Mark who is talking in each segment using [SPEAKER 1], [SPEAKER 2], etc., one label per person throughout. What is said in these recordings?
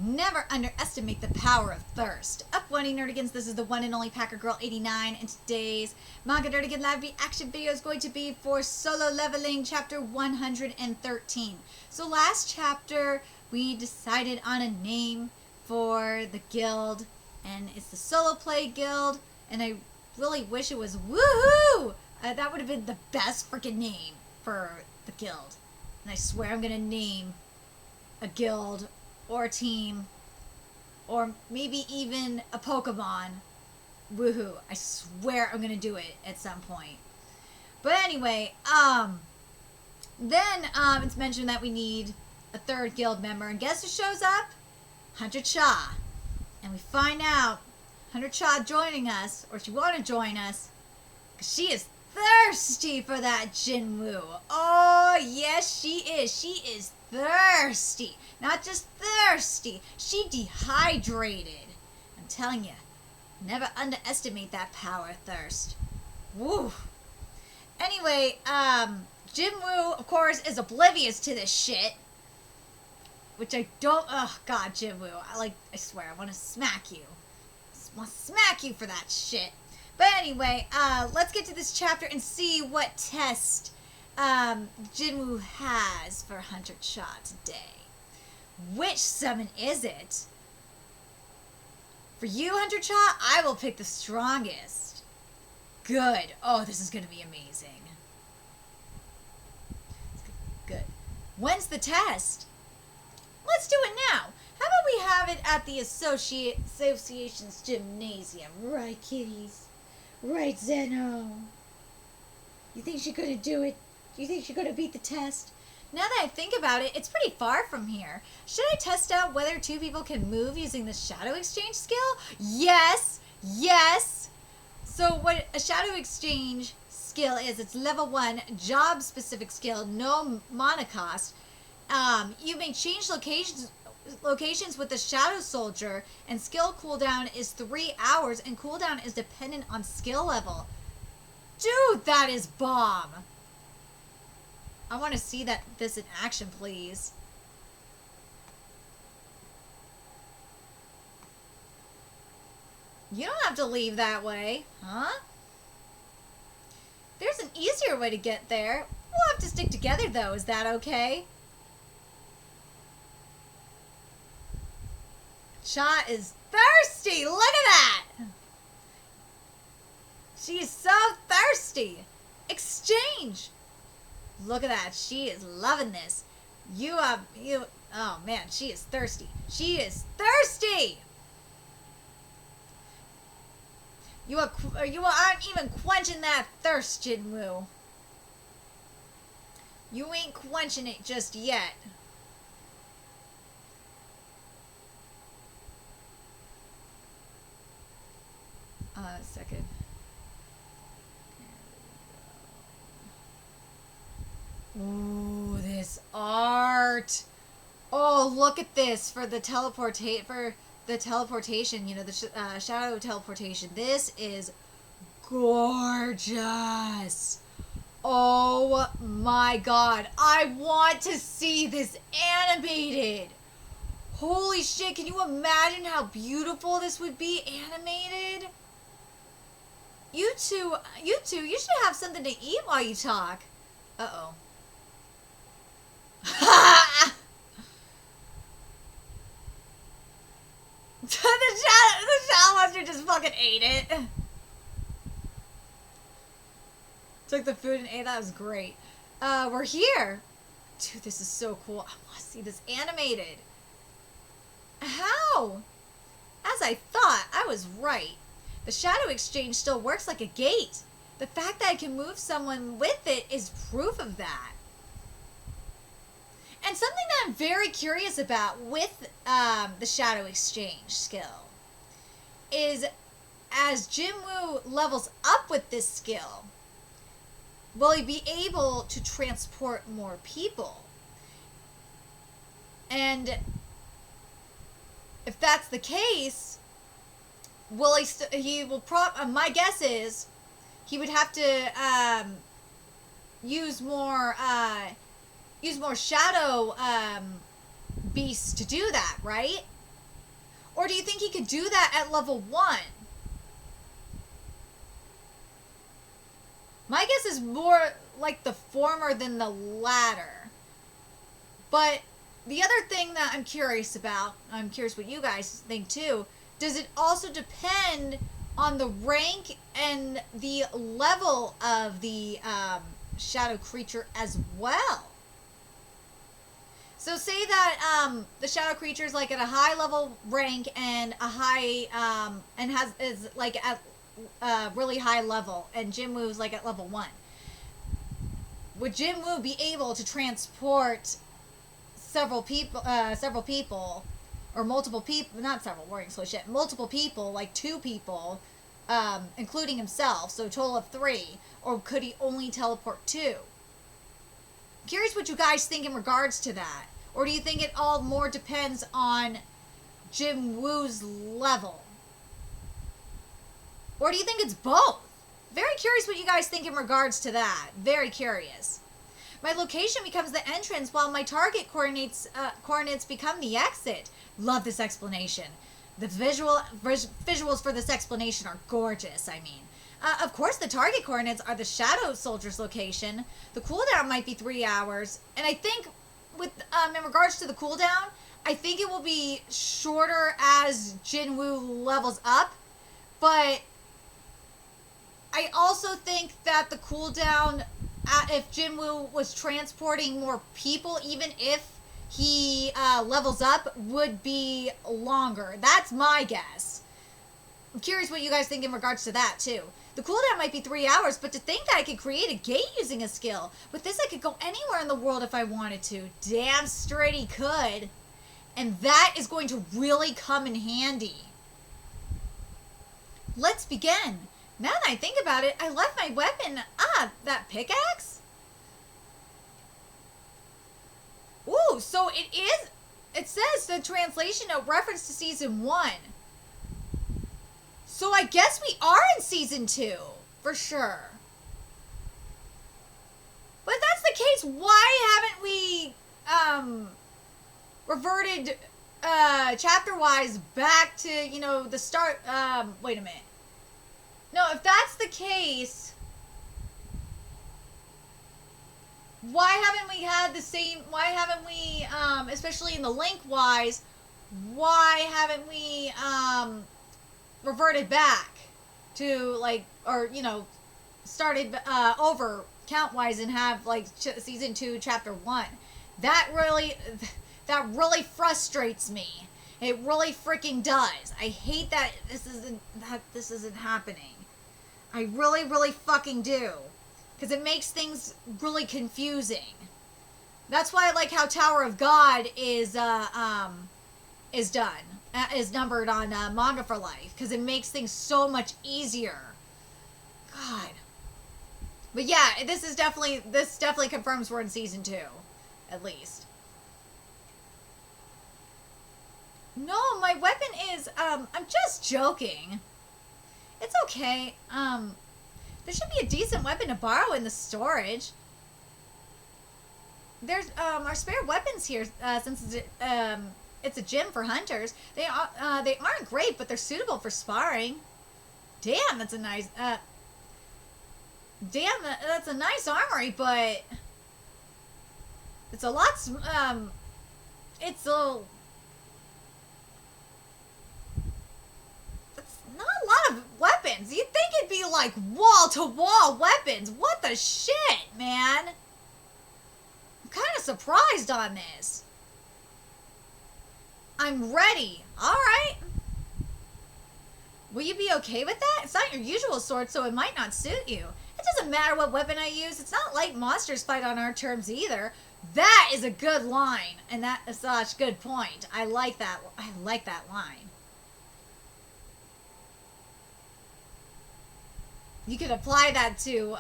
[SPEAKER 1] Never underestimate the power of thirst. Up one nerdigans, this is the one and only Packer Girl 89, and today's Manga Nerdigan live reaction video is going to be for Solo Leveling chapter 113. So last chapter we decided on a name for the guild, and it's the Solo Play Guild, and I really wish it was Woohoo! That would have been the best freaking name for the guild. And I swear I'm gonna name a guild or a team, or maybe even a Pokemon. Woohoo. I swear I'm gonna do it at some point. But anyway, then it's mentioned that we need a third guild member, and guess who shows up? Hunter Cha. And we find out Hunter Cha joining us, or she want to join us, because she is thirsty for that Jinwoo. Oh, yes, she is. She is thirsty. Not just thirsty. She dehydrated. I'm telling you, never underestimate that power of thirst. Woo. Anyway, Jinwoo, of course, is oblivious to this shit. Which I don't... Oh, God, Jinwoo. I swear, I want to smack you. I want to smack you for that shit. But anyway, let's get to this chapter and see what test Jinwoo has for Hunter Cha today. Which summon is it? For you, Hunter Cha, I will pick the strongest. Good. Oh, this is going to be amazing. Good. When's the test? Let's do it now. How about we have it at the association's gymnasium? Right, kiddies? Right, Zeno? You think she's going to do it? Do you think she's going to beat the test? Now that I think about it, it's pretty far from here. Should I test out whether two people can move using the shadow exchange skill? Yes! Yes! So what a shadow exchange skill is, it's level 1, job-specific skill, no mana cost. You may change locations with the Shadow Soldier, and skill cooldown is 3 hours, and cooldown is dependent on skill level. Dude, that is bomb! I want to see this in action, please. You don't have to leave that way, huh? There's an easier way to get there. We'll have to stick together, though. Is that okay? Cha is thirsty! Look at that! She is so thirsty! Exchange! Look at that. She is loving this. Oh man, she is thirsty. She is thirsty! You aren't even quenching that thirst, Jinwoo. You ain't quenching it just yet. A second. Ooh, this art. Oh, look at this for the teleportation, you know, the shadow teleportation. This is gorgeous. Oh my God. I want to see this animated. Holy shit, can you imagine how beautiful this would be animated? You two, you should have something to eat while you talk. Uh-oh. the shadow monster just fucking ate it. Took the food and ate. That was great. We're here. Dude, this is so cool. I want to see this animated. How? As I thought, I was right. The shadow exchange still works like a gate. The fact that I can move someone with it is proof of that. And something that I'm very curious about with the shadow exchange skill is, as Jinwoo levels up with this skill, will he be able to transport more people? And if that's the case, will my guess is he would have to use more shadow beasts to do that, right? Or do you think he could do that at level 1? My guess is more like the former than the latter. But the other thing that I'm curious about, I'm curious what you guys think too, does it also depend on the rank and the level of the shadow creature as well? So say that the shadow creature is like at a high level rank and a high and is like at a really high level, and Jinwoo's like at level 1. Would Jinwoo be able to transport several people, or multiple people? Not several. Wording so shit. Multiple people, like 2 people, including himself. So a total of 3. Or could he only teleport 2? Curious what you guys think in regards to that. Or do you think it all more depends on Jinwoo's level? Or do you think it's both? Very curious what you guys think in regards to that. Very curious. My location becomes the entrance while my target coordinates become the exit. Love this explanation. The visuals for this explanation are gorgeous, I mean. Of course, the target coordinates are the Shadow Soldier's location. The cooldown might be 3 hours. And I think with in regards to the cooldown, I think it will be shorter as Jinwoo levels up. But I also think that the cooldown, if Jinwoo was transporting more people, even if he levels up, would be longer. That's my guess. I'm curious what you guys think in regards to that, too. The cooldown might be 3 hours, but to think that I could create a gate using a skill. With this, I could go anywhere in the world if I wanted to. Damn straight he could. And that is going to really come in handy. Let's begin. Now that I think about it, I left my weapon. That pickaxe? Ooh, so it says the translation note reference to season 1. So I guess we are in season 2, for sure. But if that's the case, why haven't we reverted chapter-wise back to, the start? Wait a minute. No, if that's the case, why haven't we had the same, why haven't we, especially in the link-wise, why haven't we reverted back to, started over count-wise and have, season 2, chapter 1? That really frustrates me. It really freaking does. I hate that this isn't happening. I really, really fucking do. Because it makes things really confusing. That's why I like how Tower of God is done. Is numbered on Manga for Life. Because it makes things so much easier. God. But yeah, this definitely confirms we're in season 2. At least. No, my weapon is, I'm just joking. It's okay. There should be a decent weapon to borrow in the storage. There's, our spare weapons here, since it's a gym for hunters. They aren't great, but they're suitable for sparring. Damn, that's a nice, that's a nice armory, but it's a lot, it's a... Not a lot of weapons. You'd think it'd be like wall-to-wall weapons. What the shit, man? I'm kind of surprised on this. I'm ready. Alright. Will you be okay with that? It's not your usual sword, so it might not suit you. It doesn't matter what weapon I use. It's not like monsters fight on our terms either. That is a good line. And that is such a good point. I like that line. You could apply that to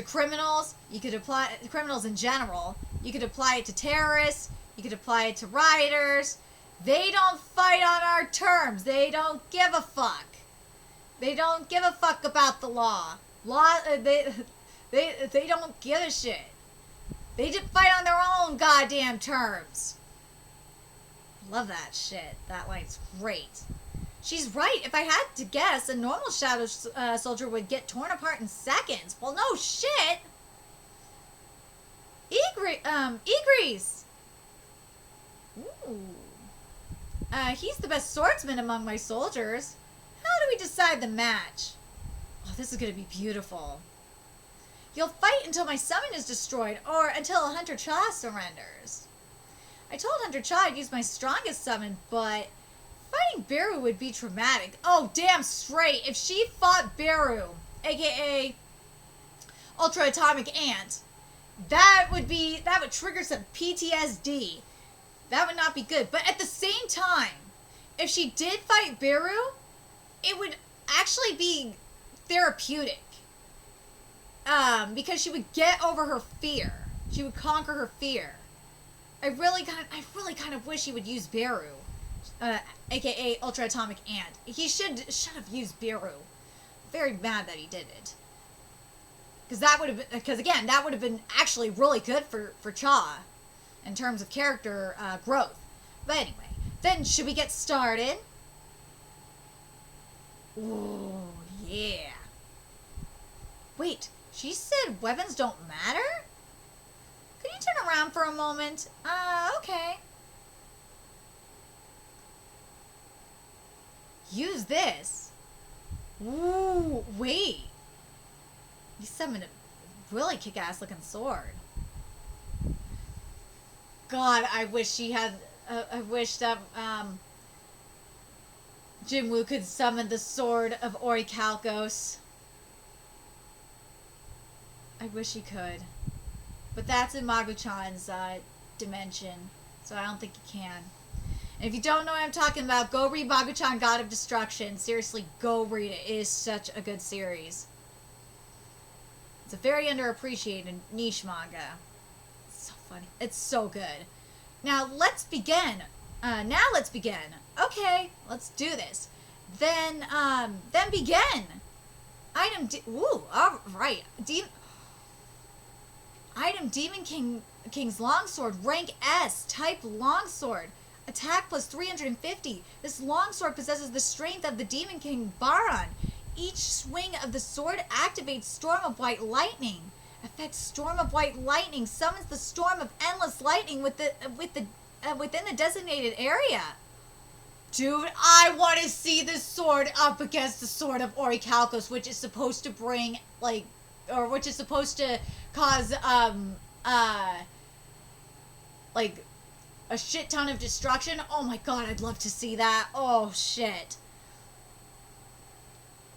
[SPEAKER 1] criminals. You could apply it to criminals in general. You could apply it to terrorists. You could apply it to rioters. They don't fight on our terms. They don't give a fuck. They don't give a fuck about the law. They don't give a shit. They just fight on their own goddamn terms. Love that shit. That line's great. She's right. If I had to guess, a normal shadow soldier would get torn apart in seconds. Well, no shit. Egrees. Ooh. He's the best swordsman among my soldiers. How do we decide the match? Oh, this is going to be beautiful. You'll fight until my summon is destroyed, or until Hunter Cha surrenders. I told Hunter Cha I'd use my strongest summon, but fighting Beru would be traumatic. Oh, damn straight. If she fought Beru, aka Ultra Atomic Ant, that would trigger some PTSD. That would not be good. But at the same time, if she did fight Beru, it would actually be therapeutic. Because she would get over her fear. She would conquer her fear. I really kind of wish he would use Beru, aka Ultra Atomic Ant. He should have used Beru. Very mad that he didn't. Because again, that would have been actually really good for Cha in terms of character growth. But anyway, then should we get started? Ooh, yeah. Wait, she said weapons don't matter? Could you turn around for a moment? Okay. Use this. Ooh, wait. You summoned a really kick-ass looking sword. God, I wish she had... I wish that, Jinwoo could summon the sword of Orichalcos. I wish he could. But that's in Magu-chan's dimension, so I don't think he can. And if you don't know what I'm talking about, go read Magu-chan God of Destruction. Seriously, go read it. It is such a good series. It's a very underappreciated niche manga. It's so funny. It's so good. Now, let's begin. Okay, let's do this. Then begin. Item alright. Item Demon King's Longsword, rank S, type Longsword. Attack plus 350. This longsword possesses the strength of the Demon King Baron. Each swing of the sword activates Storm of White Lightning. Effect Storm of White Lightning summons the storm of endless lightning within the designated area. Dude, I want to see this sword up against the sword of Orichalcos, which is supposed to bring which is supposed to cause a shit ton of destruction. Oh my god, I'd love to see that. Oh shit.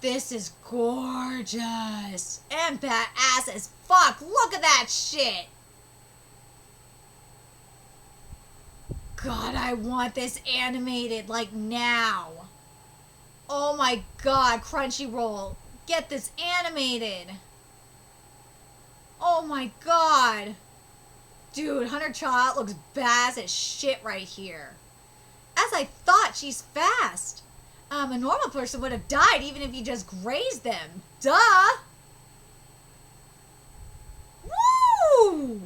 [SPEAKER 1] This is gorgeous. And badass as fuck. Look at that shit. God, I want this animated, like, now. Oh my god, Crunchyroll. Get this animated. Oh my god. Dude, Hunter Cha looks badass as shit right here. As I thought, she's fast. A normal person would have died even if you just grazed them. Duh! Woo!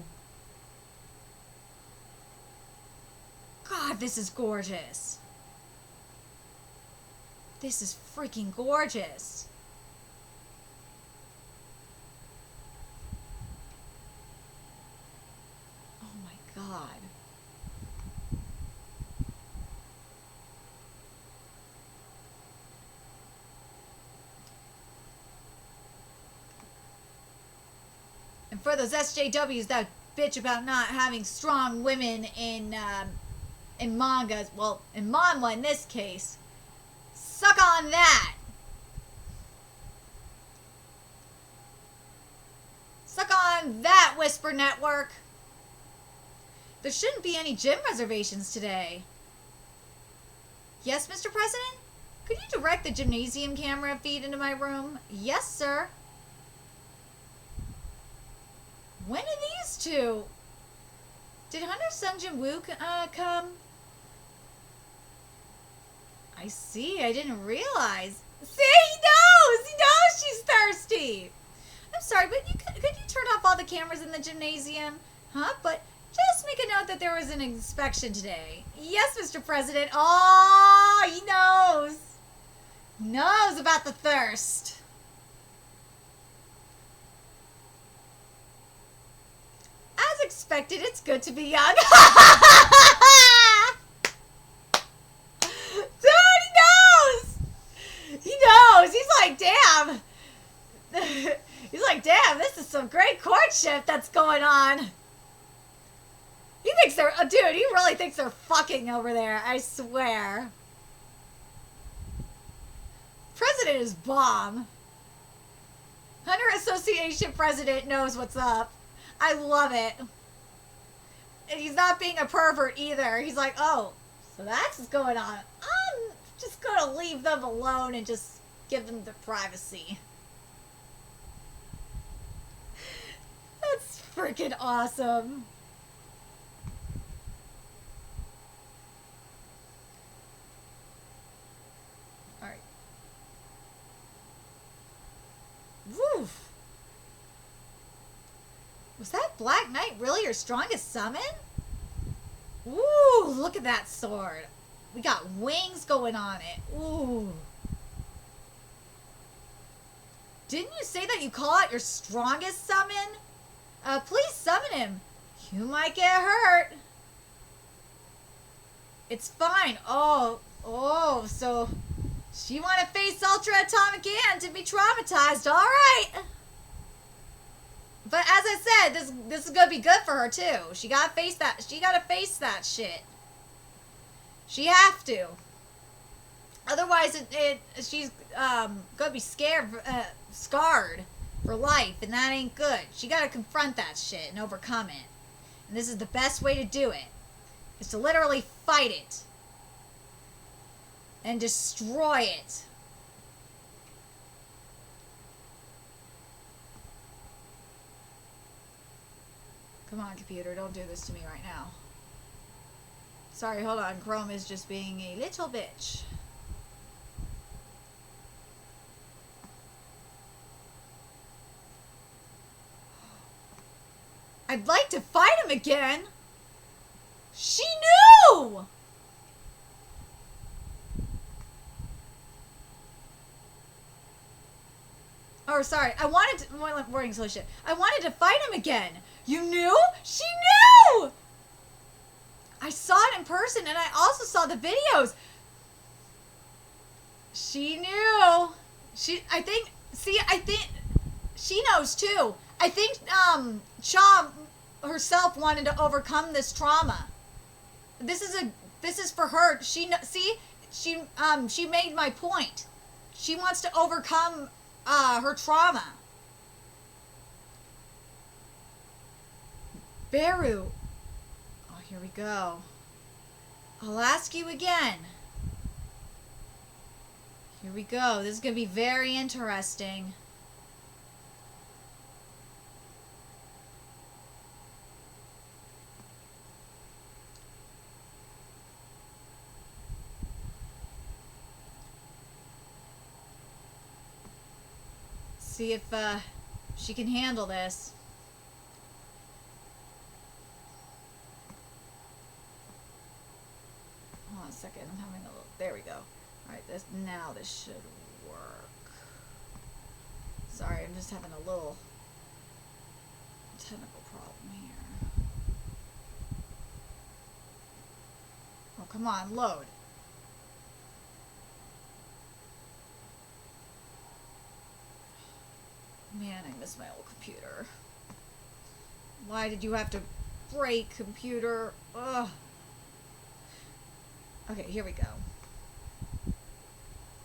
[SPEAKER 1] God, this is gorgeous. This is freaking gorgeous. Oh my god. And for those SJWs that bitch about not having strong women in mangas, well, in manhwa in this case, suck on that. Suck on that, Whisper Network. There shouldn't be any gym reservations today. Yes, Mr. President? Could you direct the gymnasium camera feed into my room? Yes, sir. When are these two? Did Hunter Sun Jinwoo come? I see. I didn't realize. See, he knows. He knows she's thirsty. I'm sorry, but could you turn off all the cameras in the gymnasium? Huh? But Just make a note that there was an inspection today. Yes, Mr. President. Oh, he knows. He knows about the thirst. As expected, it's good to be young. Dude, he knows. He knows. He's like, damn. He's like, damn, this is some great courtship that's going on. He thinks they're, dude, he really thinks they're fucking over there. I swear. President is bomb. Hunter Association president knows what's up. I love it. And he's not being a pervert either. He's like, oh, so that's what's going on. I'm just going to leave them alone and just give them the privacy. That's freaking awesome. Alright. Woof. Was that Black Knight really your strongest summon? Ooh, look at that sword. We got wings going on it. Ooh. Didn't you say that you call out your strongest summon? Please summon him. You might get hurt. It's fine. Oh, so she want to face Ultra Atomic Ant to be traumatized. All right. But as I said, this is gonna be good for her too. She gotta face that. She gotta face that shit. She have to. Otherwise, she's gonna be scarred for life, and that ain't good. She gotta confront that shit and overcome it. And this is the best way to do it, is to literally fight it and destroy it. Come on, computer, don't do this to me right now. Sorry, hold on. Chrome is just being a little bitch. I'd like to fight him again. She knew! Oh, sorry. I wanted to... Wording solution. I wanted to fight him again. You knew? She knew! I saw it in person, and I also saw the videos. She knew. I think she knows too. I think, Cha herself wanted to overcome this trauma. This is for her. She made my point. She wants to overcome, her trauma. Beru. Oh, here we go. I'll ask you again. Here we go. This is going to be very interesting. See if she can handle this. Hold on a second. I'm having a little... There we go. Alright, this should work. Sorry, I'm just having a little technical problem here. Oh, come on, load. Man, I miss my old computer. Why did you have to break, computer? Ugh. Okay, here we go.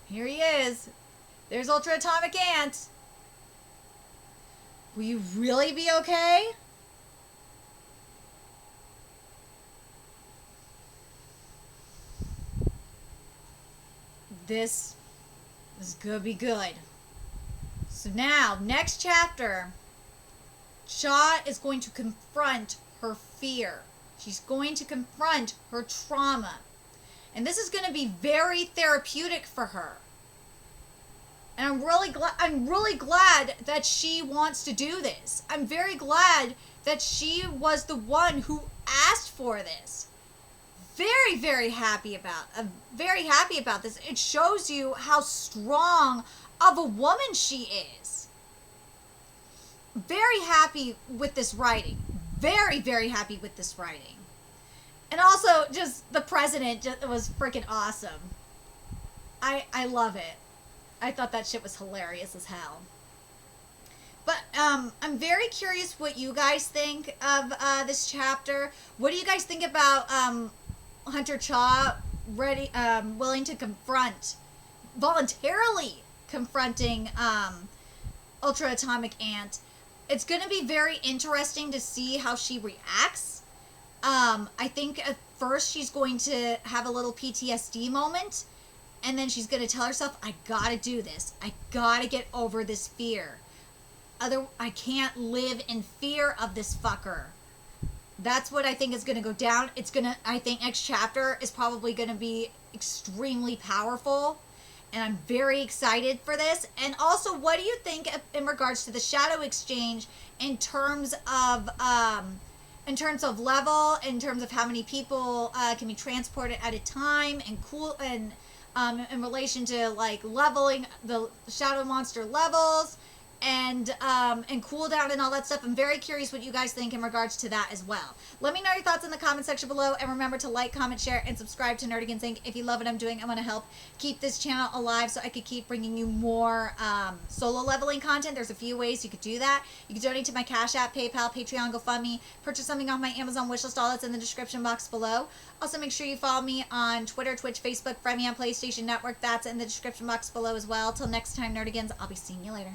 [SPEAKER 1] Here he is. There's Ultra Atomic Ant. Will you really be okay? This is gonna be good. So now, next chapter, Cha is going to confront her fear. She's going to confront her trauma. And this is going to be very therapeutic for her. And I'm really glad that she wants to do this. I'm very glad that she was the one who asked for this. Very, very happy about this. It shows you how strong of a woman she is. Very happy with this writing. Very, very happy with this writing. And also, just the president was freaking awesome. I love it. I thought that shit was hilarious as hell. But I'm very curious what you guys think of this chapter. What do you guys think about Hunter Cha willing to voluntarily confronting Ultra Atomic Ant? It's going to be very interesting to see how she reacts. I think at first she's going to have a little PTSD moment, and then she's going to tell herself, I gotta do this. I gotta get over this fear. I can't live in fear of this fucker. That's what I think is going to go down. I think next chapter is probably going to be extremely powerful. And I'm very excited for this. And also, what do you think in regards to the Shadow Exchange in terms of level, in terms of how many people can be transported at a time, and in relation to like leveling the Shadow Monster levels, and cooldown and all that stuff. I'm very curious what you guys think in regards to that as well. Let me know your thoughts in the comment section below, and remember to like, comment, share, and subscribe to Nerdigans Inc. If you love what I'm doing, I want to help keep this channel alive so I could keep bringing you more solo leveling content. There's a few ways you could do that. You can donate to my Cash App, PayPal, Patreon, GoFundMe, purchase something off my Amazon wishlist. All that's in the description box below. Also, make sure you follow me on Twitter, Twitch, Facebook, friend me on PlayStation Network. That's in the description box below as well. Till next time, Nerdigans, I'll be seeing you later.